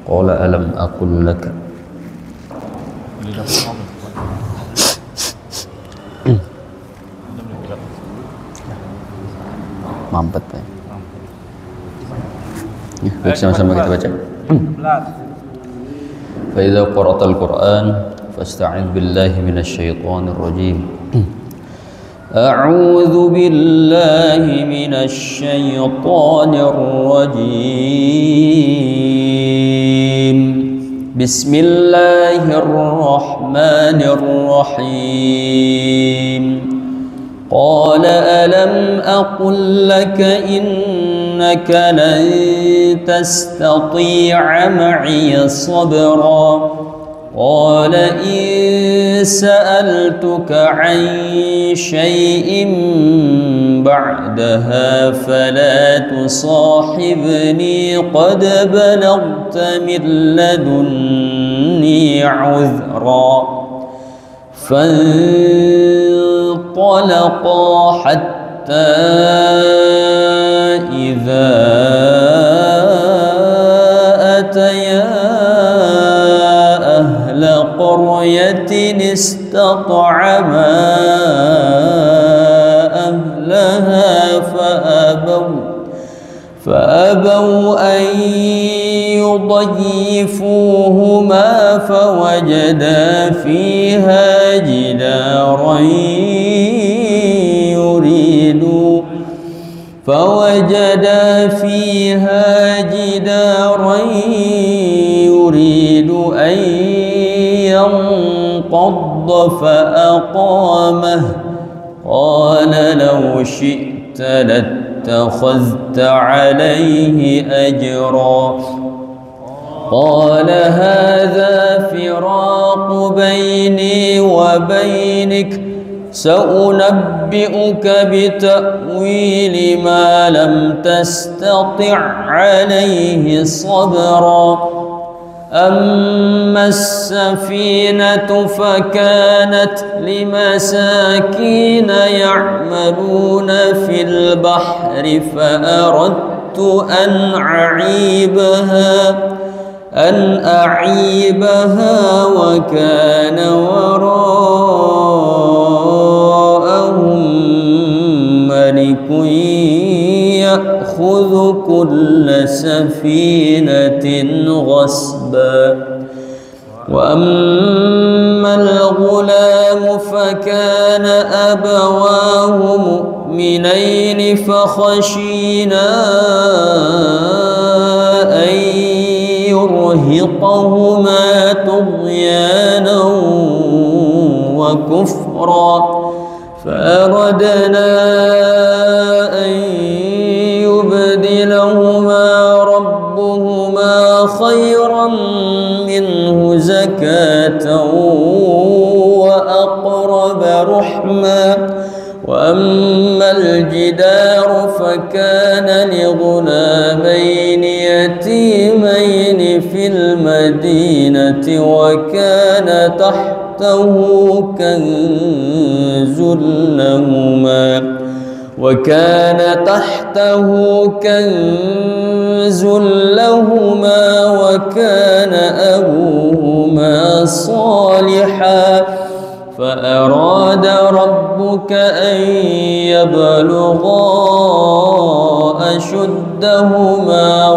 قال ألم أقل لك mampet ya. Baik, sama-sama kita baca. Fa idza qara'tal Qur'an fasta'idz billahi minasyaitonir rajim. A'udzu billahi minasyaitonir rajim. Bismillahirrahmanirrahim. قال ألم أقل لك إنك لن تستطيع معي صبرا قال إن سألتك عن شيء بعدها فلا تصاحبني قد بلغت من لدني عذرا فانطلقا حتى إذا أتيا أهل قرية استطعما أهلها فأبوا أن يضيفوهما فوجدا فيها جدارا يريد أن ينقض فأقامه قال لو شئت لاتخذت عليه أجرا قال هذا فراق بيني وبينك سأنبئك بتأويل ما لم تستطع عليه صبرا أما السفينة فكانت لمساكين يعملون في البحر فأردت أن أعيبها وكان وراءهم ملك يأخذ كل سفينة غصبا وأما الغلام فكان أبواه مؤمنين فخشينا أن يرهقهما طغيانا وكفرا فأردنا أن يبدلهما ربهما خيرا منه زكاة وأقرب رحما وأما الجدار فكان لغلامين يتيمين في المدينة وكان تحته كنز لهما وكان أبوهما صالحا فأراد ربك أن يبلغا أشدهما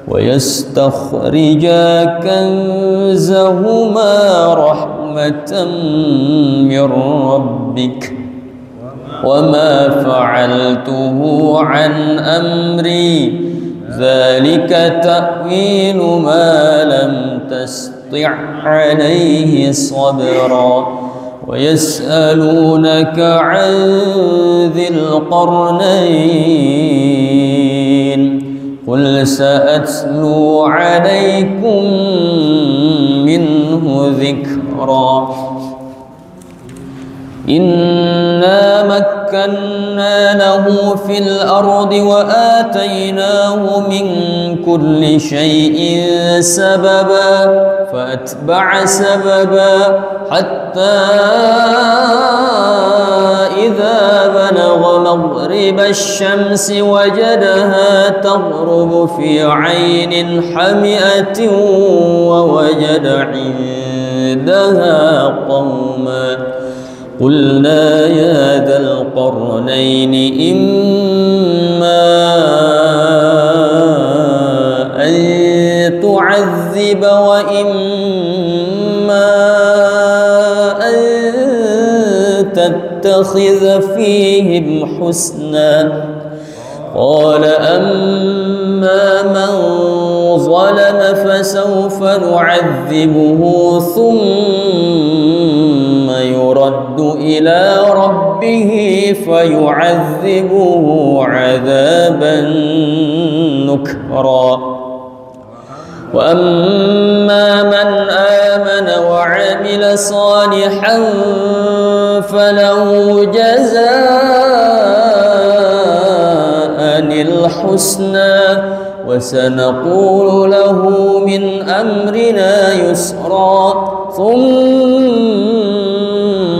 ويستخرجا كنزهما رحمة من ربك وما فعلته عن أمري ذلك تأويل ما لم تستطع عليه صبرا ويسألونك عن ذي القرنين قل سأتلو عليكم منه ذكرا إنا مكنا له في الأرض وآتيناه من كل شيء سببا فأتبع سببا حتى إذا بلغ مغرب الشمس وجدها تغرب في عين حمئة ووجد عندها قوما قلنا يا ذا القرنين إما أن تعذب وإما أن تتخذ فيهم حسنا قال أما من ظلم فسوف نعذبه ثم يرد إلى ربه فيعذبه عذابا نكرا وأما من آمن وعمل صالحا فله جزاء الحسنى وسنقول له من أمرنا يسرا ثم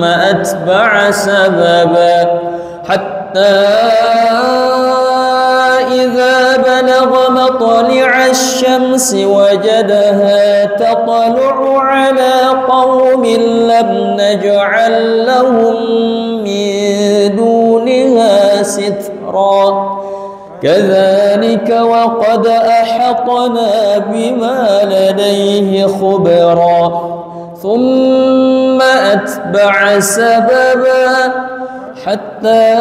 أتبع سببا حتى إذا بلغ مطلع الشمس وجدها تطلع على قوم لم نجعل لهم من دونها سترا كذلك وقد أحطنا بما لديه خبرا ثم أتبع سببا حتى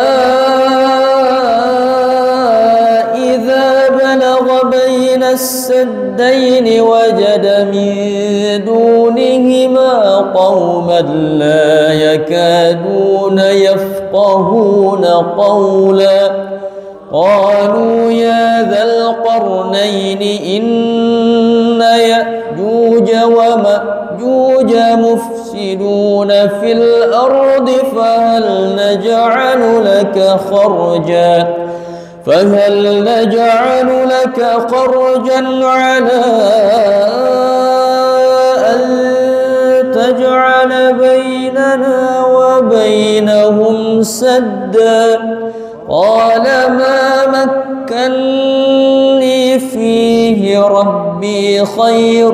إذا بلغ بين السدين وجد من دونهما قوما لا يكادون يفقهون قولا قالوا يا ذا القرنين إن يأجوج ومأجوج مفسدون في الأرض فهل نجعل لك خرجا على أن تجعل بيننا وبينهم سدا قال ما مكني فيه ربي خير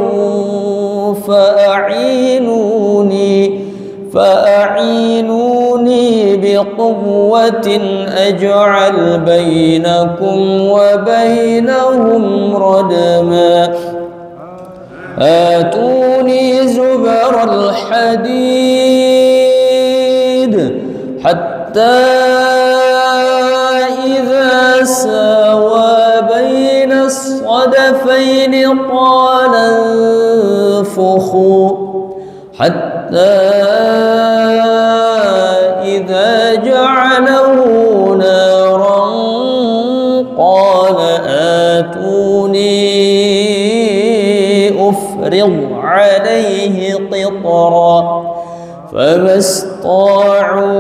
فأعينوني بقوة أجعل بينكم وبينهم ردما آتوني زبر الحديد حتى إذا ساوى بين الصدفين قال انفخوا حتى إذا جعله نارا قال آتوني أفرغ عليه قطرا فما استطاعوا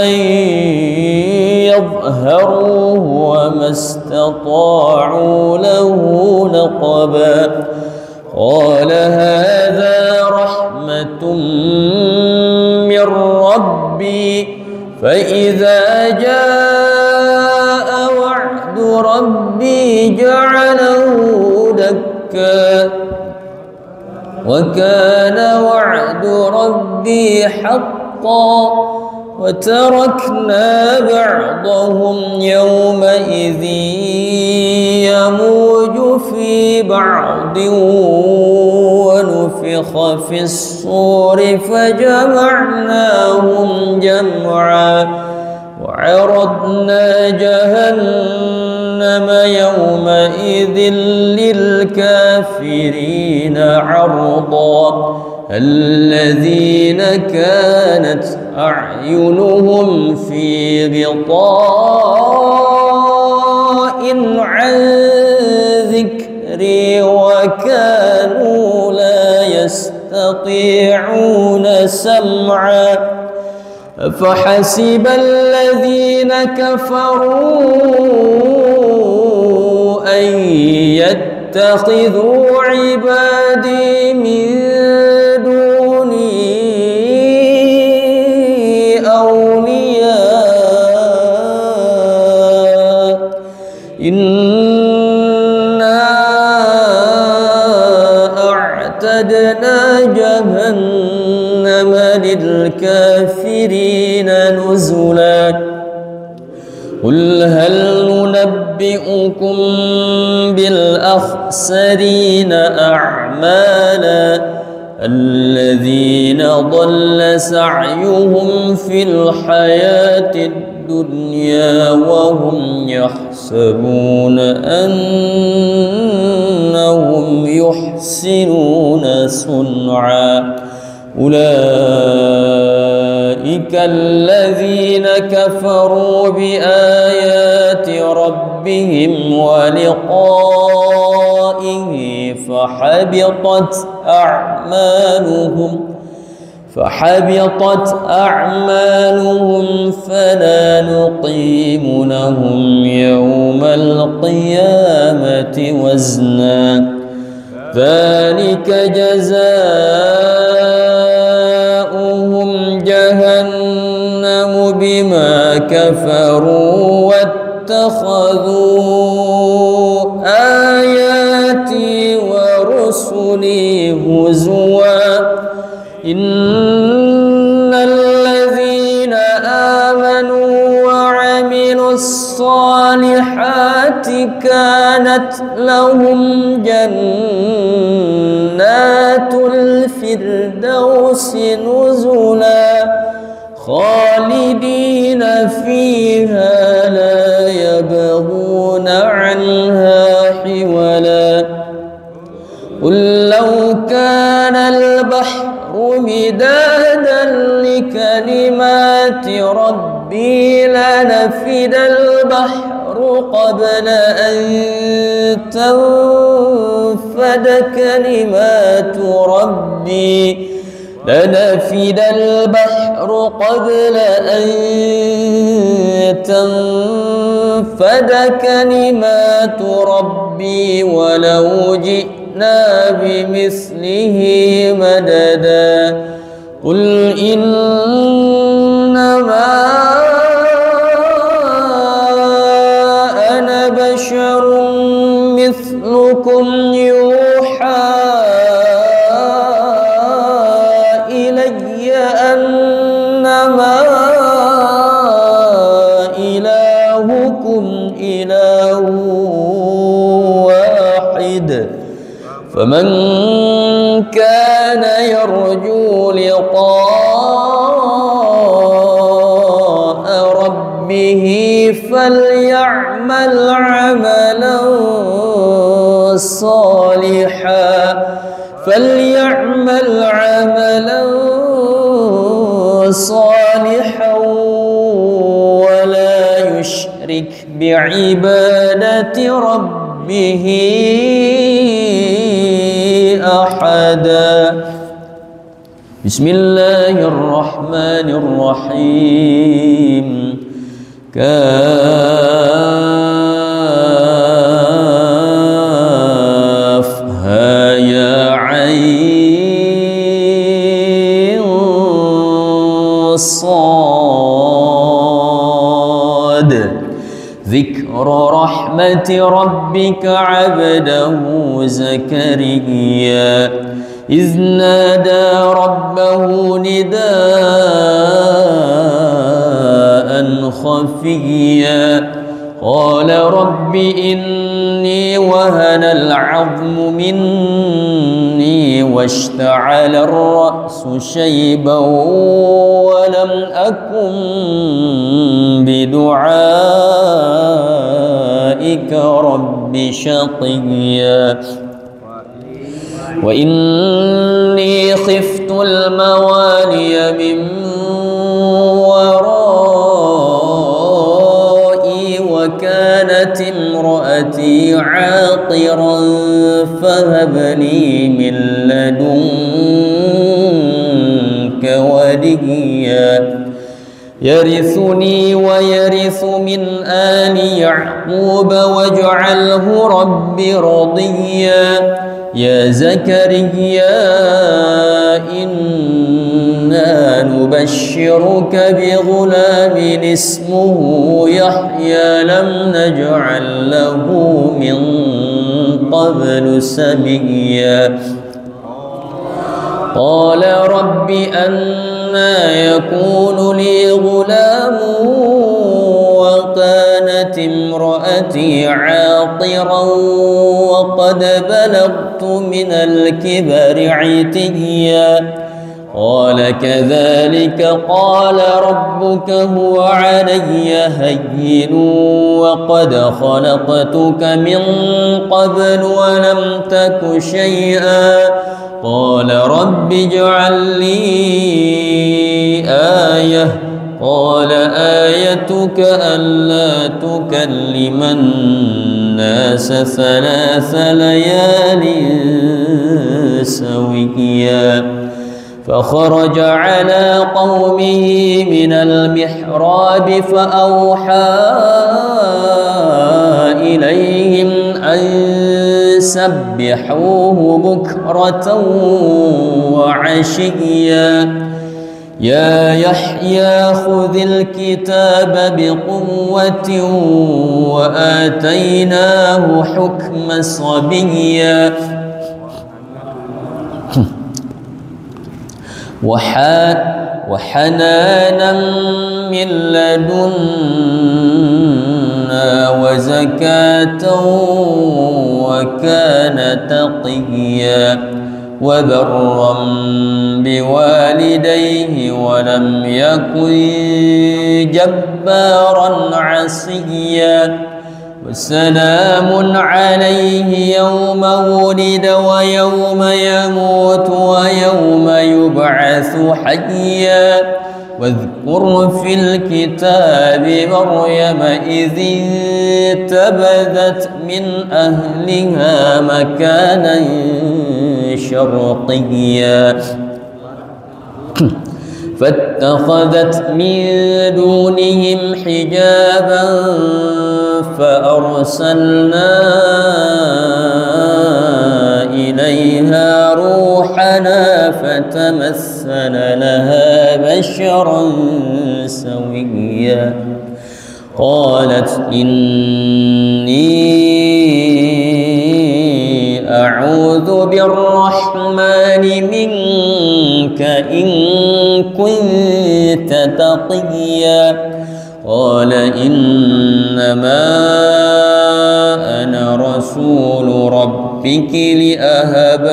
أن يظهروه وما استطاعوا له نقبا قال هذا رحمة من ربي فإذا جاء وعد ربي جعله دكا وكان وعد ربي حقا وتركنا بعضهم يومئذ يموج في بعض ونفخ في الصور فجمعناهم جمعا وعرضنا جهنم يومئذ للكافرين عرضا الذين كانت أعينهم في غطاء عن ذكري وكانوا لا يستطيعون سمعا فحسب الذين كفروا أن تتخذوا عبادي من دوني أولياء إنا أعتدنا جهنم للكافرين نزلا قل هل ننبئكم بالأخسرين أعمالا الذين ضل سعيهم في الحياة الدنيا وهم يحسبون أنهم يحسنون صنعا أولئك الذين كفروا بآيات ربهم ولقائه فحبطت أعمالهم فلا نقيم لهم يوم القيامة وزنا ذلك جزاؤهم جهنم بما كفروا واتخذوا آياتي ورسلي هزوا إن الذين آمنوا وعملوا الصالحات كانت لهم جنات الفردوس نزلا خالدين فيها لا يبغون عنها حولا قل لو كان البحر مدادا لكلمات ربي لنفد البحر قبل أن تنفد كلمات ربي لنفد البحر قبل أن تنفد كلمات ربي ولو جئنا بمثله مددا قل إنما أنا بشر مثلكم يوحى إلي أنما إلهكم إله واحد فمن كان يرجو لقاء ربه فليعمل عملا صالحا ولا يشرك بعبادة ربه أحدا. بسم الله الرحمن الرحيم. كافها يا عين صاد ذكر رحمة ربك عبده زكريا إذ نادى ربه نداء خفيا قال رب إني وهن العظم مني واشتعل الرأس شيبا ولم أكن بدعائك رب شقيا وإني خفت الموالي من ورائي وكانت امرأتي عاقرا فهب لي من لدنك وليا يرثني ويرث من آل يعقوب واجعله رب رضيا يا زكريا إنا نبشرك بغلام اسمه يحيى لم نجعل له من قبل سميا قال رب أنى يكون لي غلام وكانت امرأتي عاقرا وقد بلغت من الكبر عتيا قال كذلك قال ربك هو علي هين وقد خلقتك من قبل ولم تك شيئا قال رب اجعل لي آية قال آيتك ألا تكلم الناس 3 ليال سويا فخرج على قومه من المحراب فأوحى إليهم أن سبحوه بكرة وعشيا يا يحيى خذ الكتاب بقوة وآتيناه حكما صبيا وحنانا من لدنا وزكاة وكان تقيا وبرا بوالديه ولم يكن جبارا عصيا وسلام عليه يوم ولد ويوم يموت ويوم يبعث حيا واذكر في الكتاب مريم إذ انتبذت من أهلها مكانا شرقيا فاتخذت من دونهم حجابا فأرسلنا إليها روحنا فتمثل لها بشرا سويا قالت إني أعوذ بالرحمن منك إن كنت تقيا قال إنما أنا رسول ربك لأهب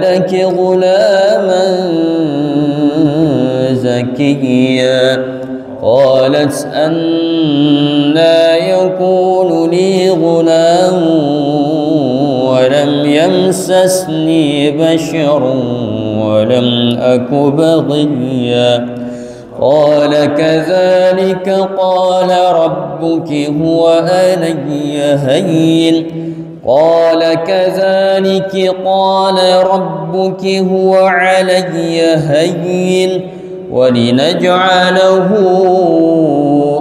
لك غلاما زكيا قالت أنى يكون لي غلام ولم يمسسني بشر ولم أك بغيا قال كذلك قال ربك هو علي هين قال كذلك قال ربك هو علي هين ولنجعله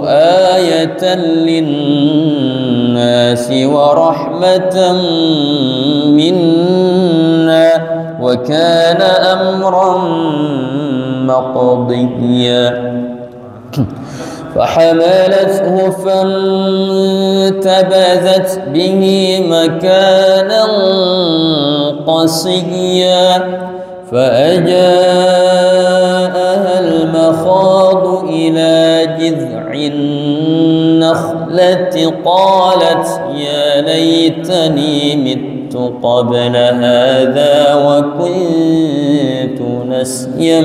آية للناس ورحمة منا وكان أمرا مقضيا فحملته فانتبذت به مكانا قصيا فأجاءها المخاض إلى جذع النخلة قالت يا ليتني مت قبل هذا وكنت نسيا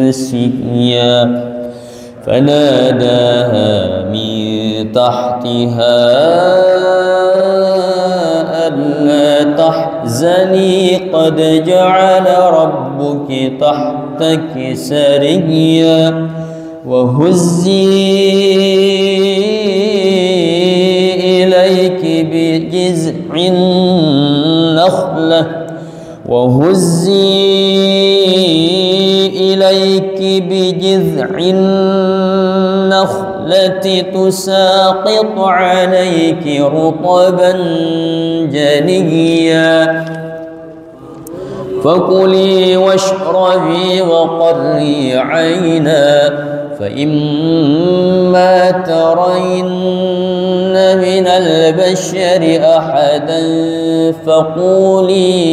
منسيا فناداها من تحتها ألا تحزني قد جعل ربك تحتك سريا وهزي إليك بجذع النخلة وهزي إليك بجذع النخلة تساقط عليك رطبا جنيا فكلي واشربي وقري عينا فإما ترين من البشر أحدا فقولي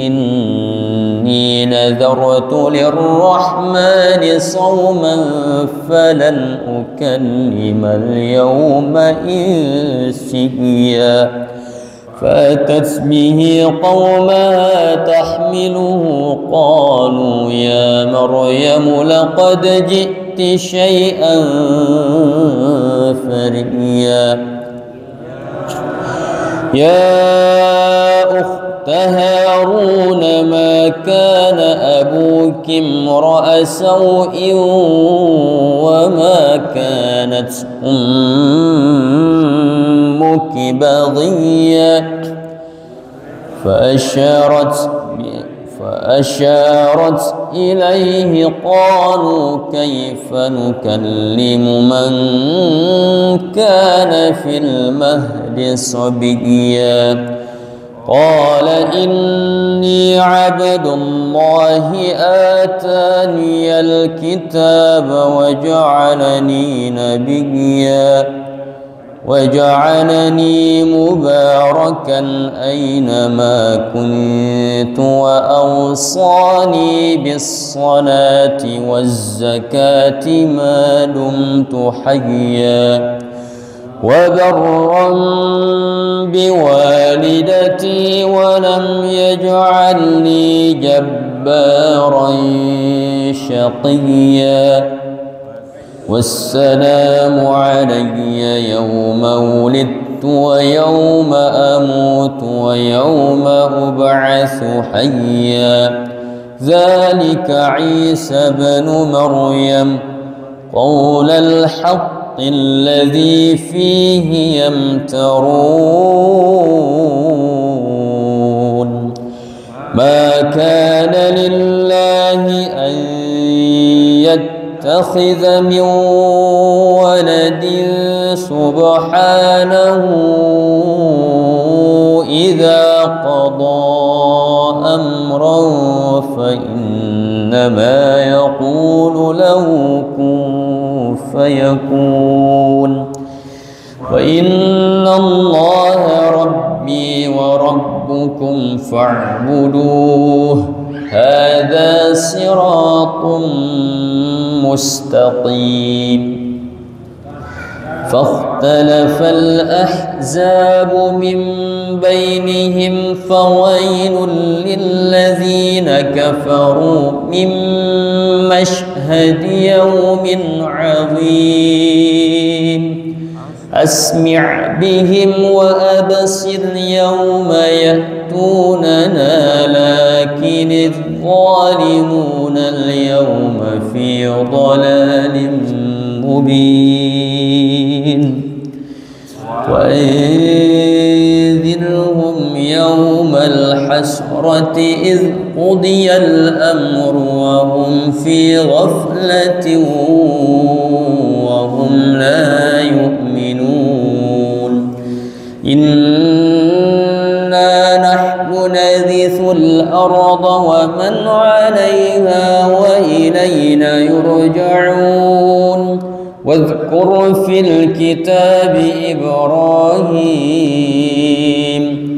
إني نذرت للرحمن صوما فلن أكلم اليوم إنسيا فأتت به قومها تحمله قالوا يا مريم لقد جئت شيئا فريا يا أخت هارون ما كان أبوك امرأ سوء وما كانت أمك بغيا فأشارت إليه قالوا كيف نكلم من كان في المهد صبيا قال إني عبد الله آتاني الكتاب وجعلني نبيا وجعلني مباركا أينما كنت وأوصاني بالصلاة والزكاة ما دمت حيا وبرا بوالدتي ولم يجعلني جبارا شقيا والسلام علي يوم ولدت ويوم أموت ويوم أبعث حيا ذلك عيسى بن مريم قول الحق الذي فيه يمترون ما كان لله أن يتخذ من ولد سبحانه إذا قضى أمرا فإنما يقول له كن فيكون وإن الله ربي وربكم فاعبدوه هذا صراط مستقيم فاختلف الأحزاب من بينهم فويل للذين كفروا من مشهد يوم عظيم أسمع بهم وأبصر يوم يأتوننا لكن الظالمون اليوم في ضلال مبين وأنذرهم يوم الحسرة إذ قضي الأمر وهم في غفلة وهم لا يؤمنون إنا نحن نرث الأرض ومن عليها وإلينا يرجعون واذكر في الكتاب إبراهيم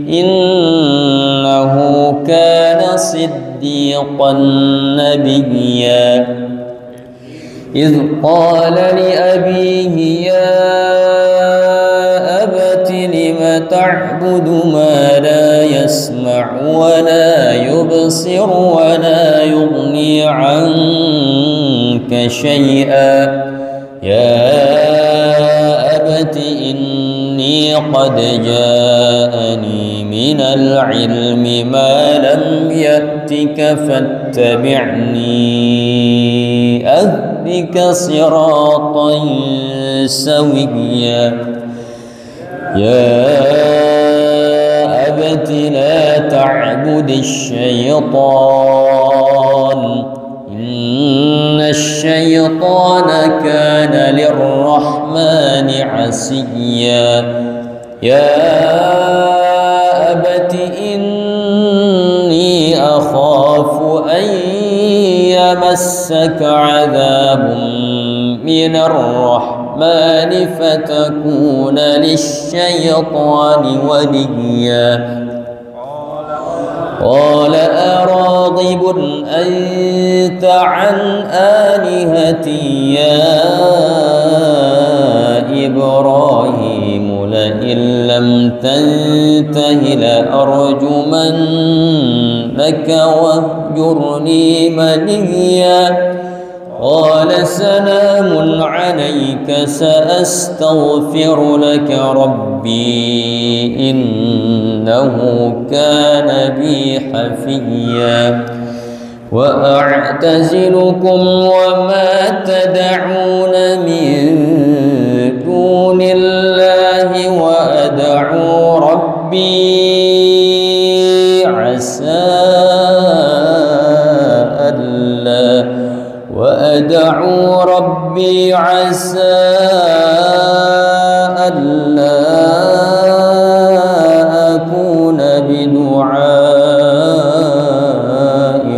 إنه كان صديقا نبيا إذ قال لأبيه يا أبت لم تعبد ما لا يسمع ولا يبصر ولا يغني عنك شيئا يا أبت إني قد جاءني من العلم ما لم يأتك فاتبعني أهدك صراطا سويا يا أبت لا تعبد الشيطان إن الشيطان كان للرحمن عصيا يا أبت إني أخاف أن يمسك عذاب من الرحمن فتكون للشيطان وليا قال أراغب أنت عن آلهتي يا إبراهيم لئن لم تنته لأرجمنك واهجرني مليا قال سلام عليك سأستغفر لك ربي إنه كان بي حفيا وأعتزلكم وما تدعون من دون الله وأدعو ربي عسى ألا أكون بدعاء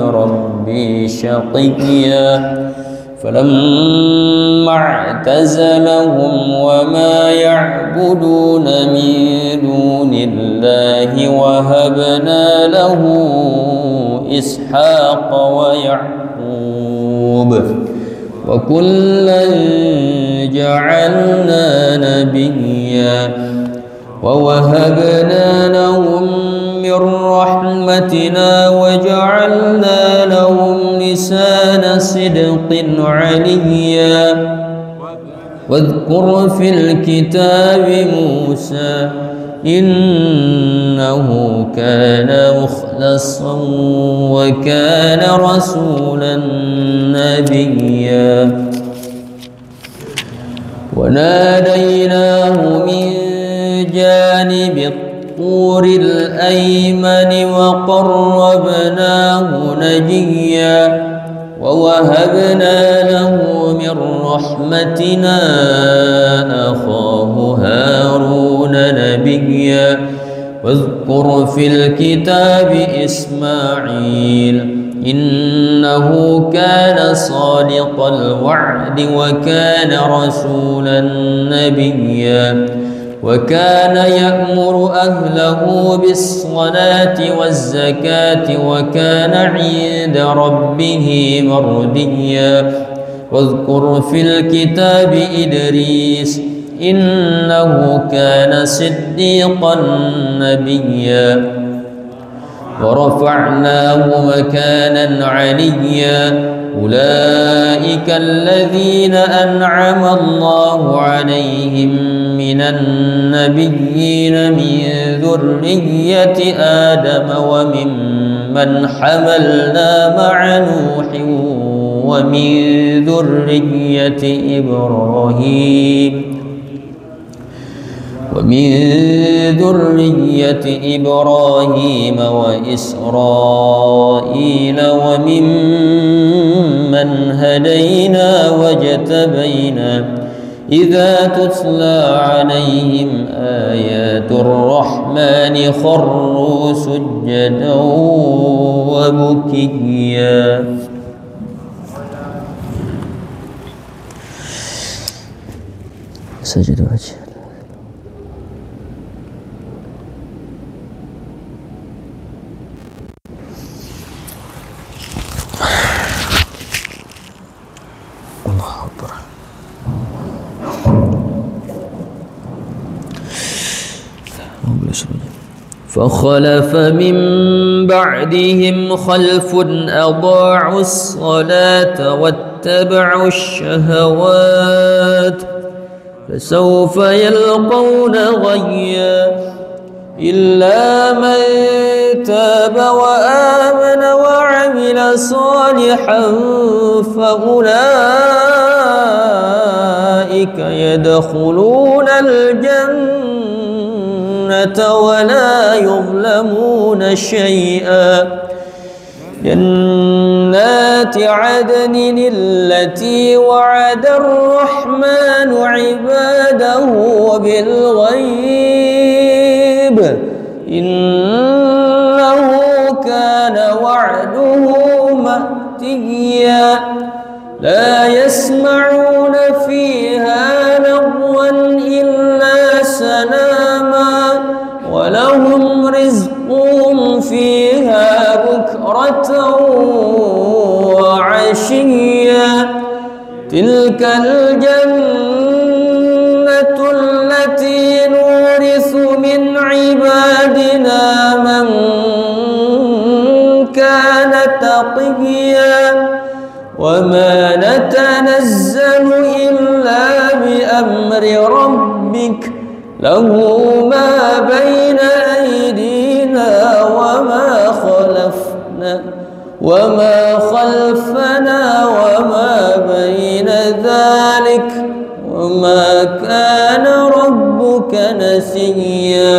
ربي شقيا فلما اعتزلهم وما يعبدون من دون الله وهبنا له إسحاق ويعقوب وكلا جعلنا نبيا ووهبنا لهم من رحمتنا وجعلنا لهم لسان صدق عليا واذكر في الكتاب موسى إنه كان مخلصا وكان رسولا نبيا وناديناه من جانب الطور الأيمن وقربناه نجيا ووهبنا له من رحمتنا أخاه هارون نبيا واذكر في الكتاب إسماعيل إنه كان صادق الوعد وكان رسولا نبيا وكان يأمر أهله بالصلاة والزكاة وكان عند ربه مرضيا واذكر في الكتاب إدريس إنه كان صديقا نبيا ورفعناه مكانا عليا أولئك الذين أنعم الله عليهم من النبيين من ذرية آدم وممن حملنا مع نوح ومن ذرية إبراهيم وإسرائيل وممن هدينا واجتبينا إذا تتلى عليهم آيات الرحمن خروا سجدا وبكيا سجد وجه فخلف من بعدهم خلف أضاعوا الصلاة واتبعوا الشهوات فسوف يلقون غيا إلا من تاب وآمن وعمل صالحا فأولئك يدخلون الجنة الجنة ولا يظلمون شيئا. جنات عدن التي وعد الرحمن عباده بالغيب إنه كان وعده مأتيا. لا يسمعون فيها لغوا إلا سلاما ولهم رزقهم فيها بكرة وعشيا. تلك الجنة التي نورث من عبادنا من كان تقيا. وما نتنزل إلا بأمر ربك له ما بين أيدينا وما خلفنا وما بين ذلك وما كان ربك نسيا.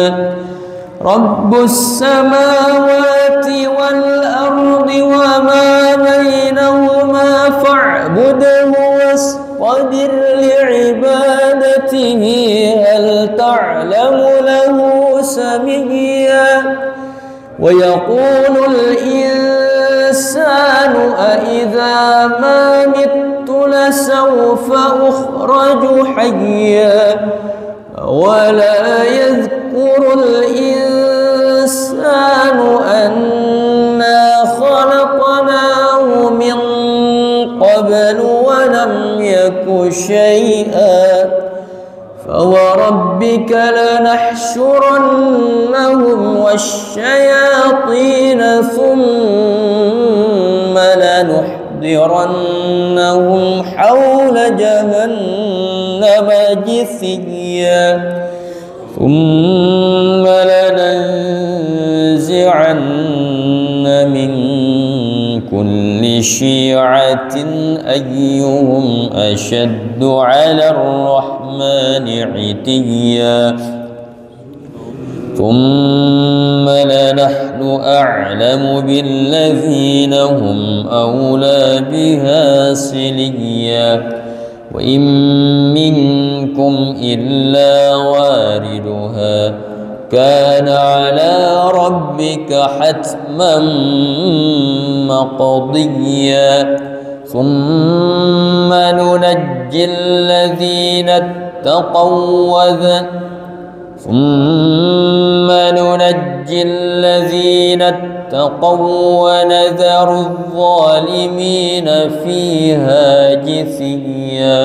رب السماوات والأرض وما بينهما فاعبده واصطبر لعبادته هل تعلم له سميا. ويقول الإنسان أإذا ما مت لسوف أخرج حيا. ولا يذكر الإنسان أنا خلقناه من قبل ولم يك شيئا. فوربك لنحشرنهم والشياطين ثم لنحضرنهم حول جهنم جثيا. ثم لننزعن من كل شيعة أيهم أشد على الرحمن عتيا. ثم لنحن أعلم بالذين هم أولى بها صليا. وإن منكم إلا واردها كان على ربك حتما مقضيا. ثم ننجي الذين اتقوا ونذر الظالمين فيها جثيا.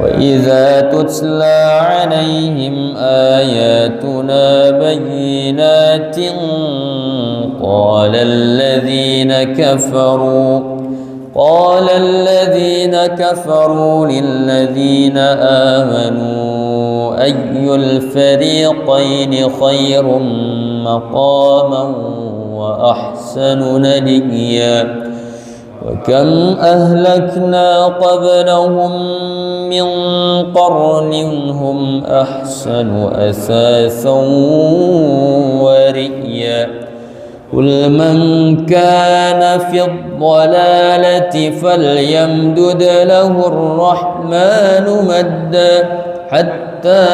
وإذا تتلى عليهم آياتنا بينات قال الذين كفروا للذين آمنوا أي الفريقين خير مقاما وأحسن نديا. وكم أهلكنا قبلهم من قرن هم أحسن أثاثا ورئيا. قل من كان في الضلالة فليمدد له الرحمن مدا حتى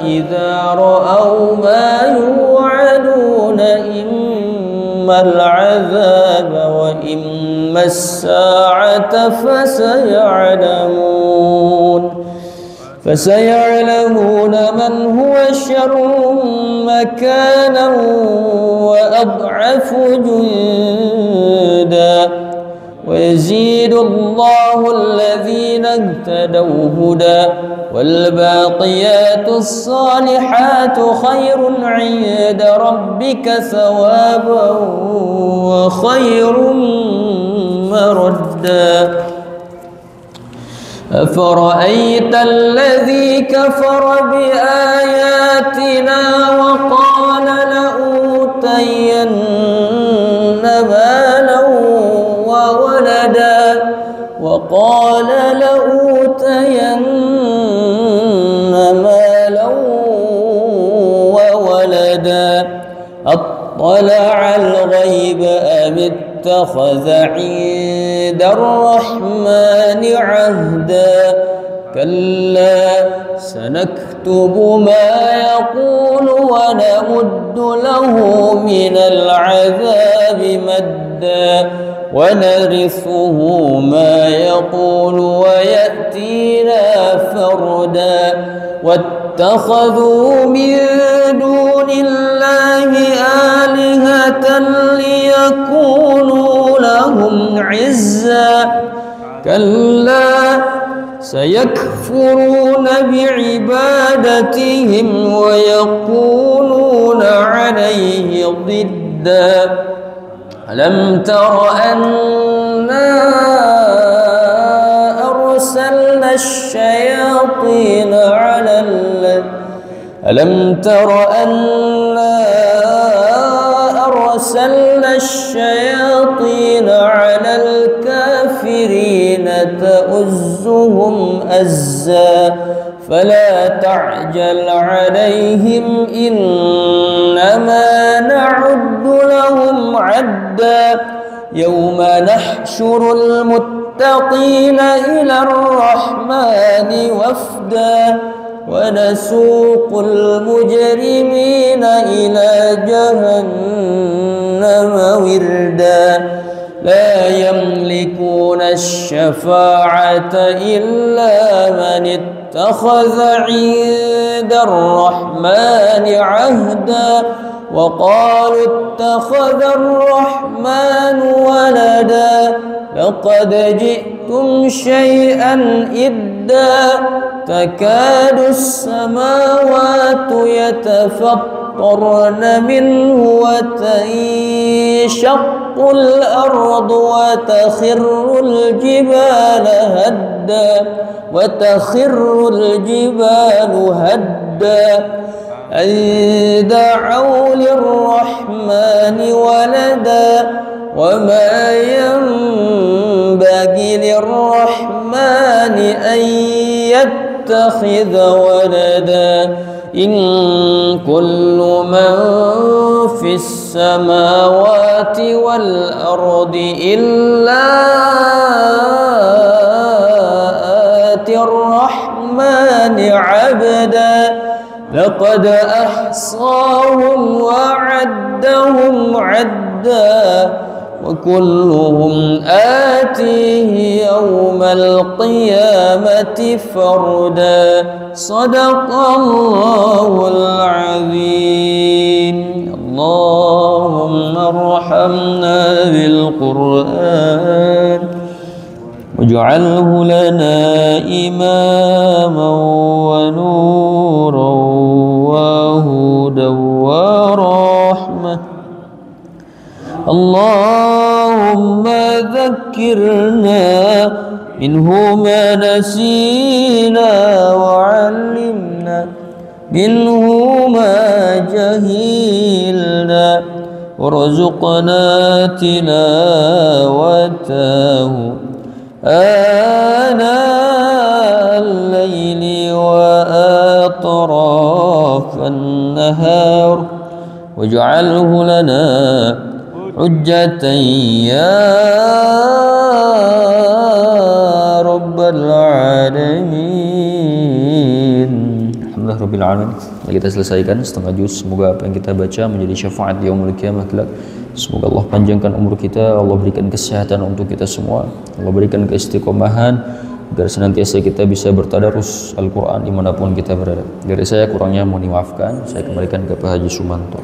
إذا رأوا ما يوعدون إما العذاب وإما الساعة فسيعلمون من هو شر مكانا وأضعف جندا. ويزيد الله الذين اهتدوا هدى والباقيات الصالحات خير عند ربك ثوابا وخير مردا. أفرأيت الذي كفر بآياتنا وقال لأوتين مالا وولدا ريب أم اتخذ عند الرحمن عهدا كلا سنكتب ما يقول ونمد له من العذاب مدا ونرثه ما يقول ويأتينا فردا واتخذوا من دون الله آلهة ليكونوا لهم عزا كلا سيكفرون بعبادتهم ويكونون عليه ضدا ألم تر أنا أرسلنا الشياطين على ألم تر أنا أرسلنا الشياطين على الكافرين تؤزهم أزا فلا تعجل عليهم إنما نعد لهم عدا يوم نحشر المتقين إلى الرحمن وفدا ونسوق المجرمين إلى جهنم وردا لا يملكون الشفاعة إلا من اتخذ عند الرحمن عهدا وقالوا اتخذ الرحمن ولدا لقد جئتم شيئا إدا تكاد السماوات يتفطرن منه وتنشق الأرض وتخر الجبال هدا أن دعوا للرحمن ولدا وما ينبغي للرحمن أن يتخذ ولدا إن كل من في السماوات والأرض إلا آتي الرحمن عبدا لقد أحصاهم وعدهم عدا وكلهم آتيه يوم القيامة فردا صدق الله العظيم اللهم ارحمنا بالقرآن واجعله لنا إماما ونورا وهدى ورحمة اللهم ذكرنا منه ما نسينا وعلمنا منه ما جهلنا وارزقنا تلاوته آناء الليل وأطراف النهار واجعله لنا حجة يا رب العالمين. Alhamdulillah rabbil alamin. Kita selesaikan setengah juz. Semoga apa yang kita baca menjadi syafaat di yaumul qiyamah kelak. Semoga Allah panjangkan umur kita, Allah berikan kesehatan untuk kita semua, Allah berikan keistiqomahan agar senantiasa kita bisa bertadarus Al-Quran dimanapun kita berada. Dari saya kurangnya mohon dimaafkan. Saya kembalikan ke Pak Haji Sumanto.